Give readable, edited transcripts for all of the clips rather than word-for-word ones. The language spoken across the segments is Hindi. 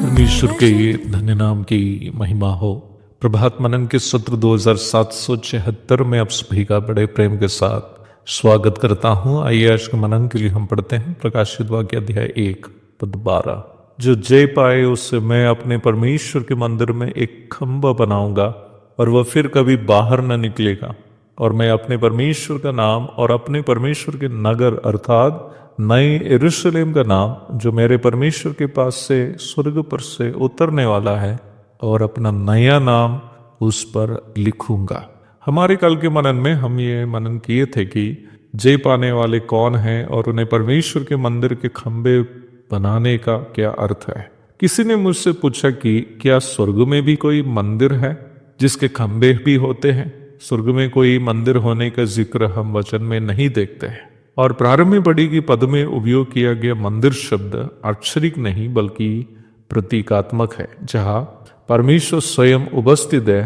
परमेश्वर के धन्य नाम की महिमा हो। प्रभात मनन के सत्र 2776 में आप सभी का बड़े प्रेम के साथ स्वागत करता हूं। आइए आज के मनन के लिए हम पढ़ते हैं प्रकाशित वाक्य अध्याय 1 पद 12। जो जय पाए उससे मैं अपने परमेश्वर के मंदिर में एक खंभा बनाऊंगा और वह फिर कभी बाहर न निकलेगा, और मैं अपने परमेश्वर का नाम और अपने परमेश्वर के नगर अर्थात नए यरूशलेम का नाम जो मेरे परमेश्वर के पास से स्वर्ग पर से उतरने वाला है, और अपना नया नाम उस पर लिखूंगा। हमारे कल के मनन में हम ये मनन किए थे कि जय पाने वाले कौन हैं और उन्हें परमेश्वर के मंदिर के खंभे बनाने का क्या अर्थ है। किसी ने मुझसे पूछा कि क्या स्वर्ग में भी कोई मंदिर है जिसके खंभे भी होते हैं। स्वर्ग में कोई मंदिर होने का जिक्र हम वचन में नहीं देखते हैं, और प्रारंभ में पढ़ी गई पद में उपयोग किया गया मंदिर शब्द आक्षरिक नहीं बल्कि प्रतीकात्मक है। जहां परमेश्वर स्वयं उपस्थित है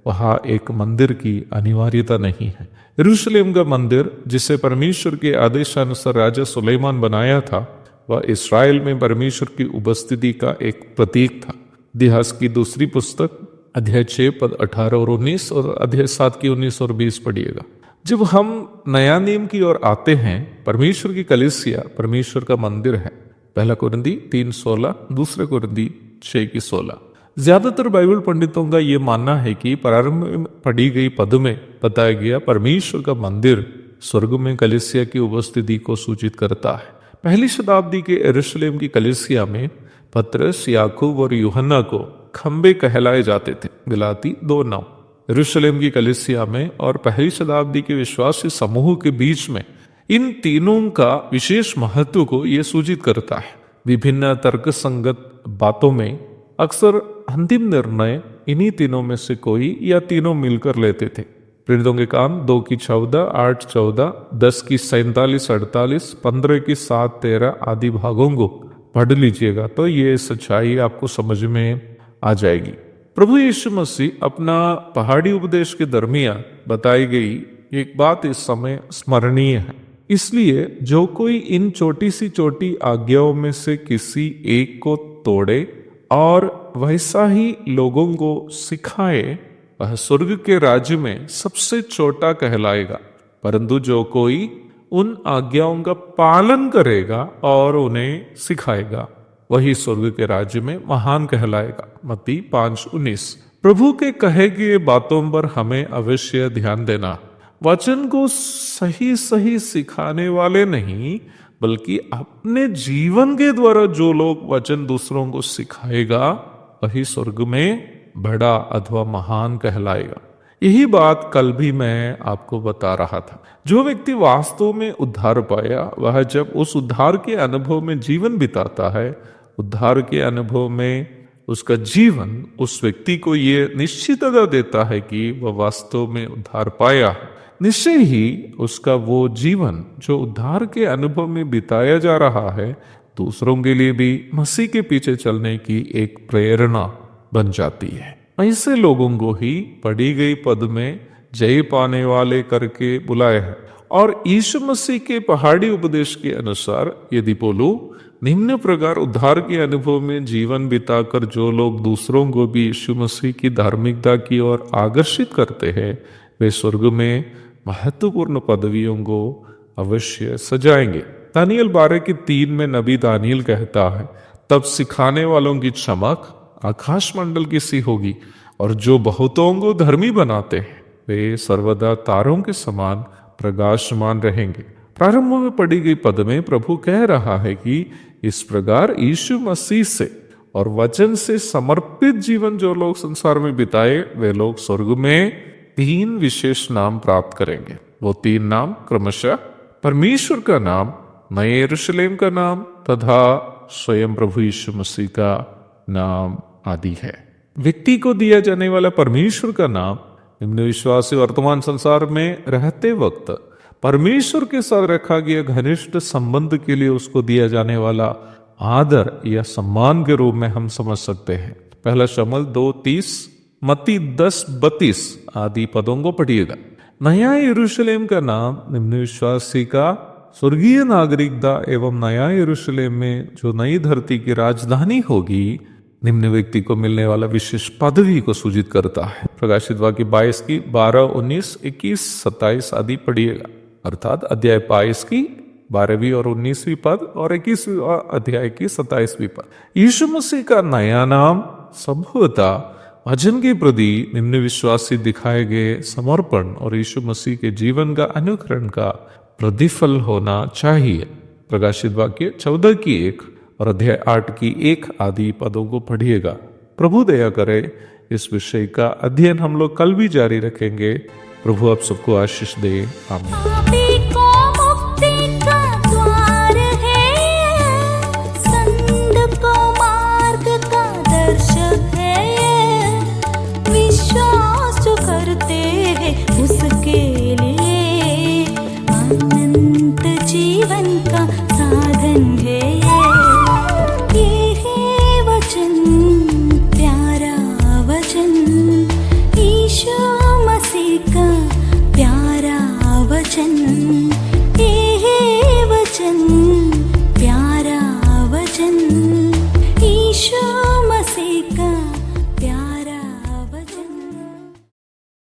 वहां एक मंदिर की अनिवार्यता नहीं है। यरूशलेम का मंदिर जिसे परमेश्वर के आदेशानुसार राजा सुलेमान बनाया था, वह इस्राएल में परमेश्वर की उपस्थिति का एक प्रतीक था। इतिहास की दूसरी पुस्तक अध्याय 6 पद 18 और 19 और अध्याय 7 की 19 और 20 पढ़िएगा। जब हम नया नियम की ओर आते हैं, परमेश्वर की कलीसिया परमेश्वर का मंदिर है। पहला कुरिन्थी 3:16, दूसरे कुरिन्थी 6:16। ज्यादातर बाइबल पंडितों का यह मानना है कि प्रारंभ में पढ़ी गई पद में बताया गया परमेश्वर का मंदिर स्वर्ग में कलीसिया की उपस्थिति को सूचित करता है। पहली शताब्दी के यरूशलेम की कलीसिया में पतरस, याकूब और यूहन्ना को खंबे कहलाए जाते थे। गलाती 2:9। यरूशलेम की कलीसिया में और पहली शताब्दी के विश्वासी समूह के बीच में इन तीनों का विशेष महत्व को यह सूचित करता है। विभिन्न तर्क संगत बातों में अक्सर अंतिम निर्णय इन्हीं तीनों में से कोई या तीनों मिलकर लेते थे। प्रेरितों के काम 2:14, 8:14, 10:47, 48, 15:7-13 आदि भागों को पढ़ लीजिएगा तो ये सच्चाई आपको समझ में आ जाएगी। प्रभु यीशु मसीह अपना पहाड़ी उपदेश के दरमियान बताई गई एक बात इस समय स्मरणीय है। इसलिए जो कोई इन छोटी सी छोटी आज्ञाओं में से किसी एक को तोड़े और वैसा ही लोगों को सिखाए, वह स्वर्ग के राज्य में सबसे छोटा कहलाएगा। परंतु जो कोई उन आज्ञाओं का पालन करेगा और उन्हें सिखाएगा, वही स्वर्ग के राज्य में महान कहलाएगा। मत्ती 5:19। प्रभु के कहे गए बातों पर हमें अवश्य ध्यान देना। वचन को सही सही सिखाने वाले नहीं बल्कि अपने जीवन के द्वारा जो लोग वचन दूसरों को सिखाएगा, वही स्वर्ग में बड़ा अथवा महान कहलाएगा। यही बात कल भी मैं आपको बता रहा था। जो व्यक्ति वास्तव में उद्धार पाया, वह जब उस उद्धार के अनुभव में जीवन बिताता है, उद्धार के अनुभव में उसका जीवन उस व्यक्ति को ये निश्चितता देता है कि वह वास्तव में उद्धार पाया है। निश्चय ही उसका वो जीवन जो उद्धार के अनुभव में बिताया जा रहा है, दूसरों के लिए भी मसीह के पीछे चलने की एक प्रेरणा बन जाती है। ऐसे लोगों को ही पढ़ी गई पद में जय पाने वाले करके बुलाया है। और यीशु मसीह के पहाड़ी उपदेश के अनुसार यदि बोलूं, निम्न प्रकार उद्धार के अनुभव में जीवन बिताकर जो लोग दूसरों को भी यीशु मसीह की धार्मिकता की ओर आकर्षित करते हैं, वे स्वर्ग में महत्वपूर्ण पदवियों को अवश्य सजाएंगे। दानियल 12:3 में नबी दानियल कहता है, तब सिखाने वालों की चमक आकाश मंडल की सी होगी, और जो बहुतों को धर्मी बनाते हैं वे सर्वदा तारों के समान प्रकाशमान रहेंगे। प्रारंभ में पढ़ी गई पद में प्रभु कह रहा है कि इस प्रकार यीशु मसीह से और वचन से समर्पित जीवन जो लोग संसार में बिताए वे लोग स्वर्ग में 3 विशेष नाम प्राप्त करेंगे। वो 3 नाम क्रमशः परमेश्वर का नाम, नए यरूशलेम का नाम तथा स्वयं प्रभु यीशु मसीह का नाम आदि है। व्यक्ति को दिया जाने वाला परमेश्वर का नाम निम्न विश्वासी वर्तमान संसार में रहते वक्त परमेश्वर के साथ रखा गया घनिष्ठ संबंध के लिए उसको दिया जाने वाला आदर या सम्मान के रूप में हम समझ सकते हैं। पहला शमूएल 2:30, मत्ती 10:32 आदि पदों को पढ़िएगा। नया यरूशलेम का नाम निम्न विश्वासी का स्वर्गीय नागरिकता एवं नया यरूशलेम में जो नई धरती की राजधानी होगी निम्न व्यक्ति को मिलने वाला विशेष पदवी को सूचित करता है। प्रकाशित वाक्य 22 की 12, 19, 21, 27 आदि पढ़िएगा। अर्थात अध्याय 22 की 12वीं और 19वीं पद और 21वीं अध्याय की 27वीं पद। यीशु मसीह का नया नाम संभवतः वचन के प्रति निम्न विश्वासी दिखाए गए समर्पण और यीशु मसीह के जीवन का अनुकरण का प्रतिफल होना चाहिए। प्रकाशित वाक्य 14 की 1 और अध्याय 8 की 1 आदि पदों को पढ़िएगा। प्रभु दया करे इस विषय का अध्ययन हम लोग कल भी जारी रखेंगे। प्रभु आप सबको आशीष दे। आमीन। उसके लिए अनंत जीवन का साधन है।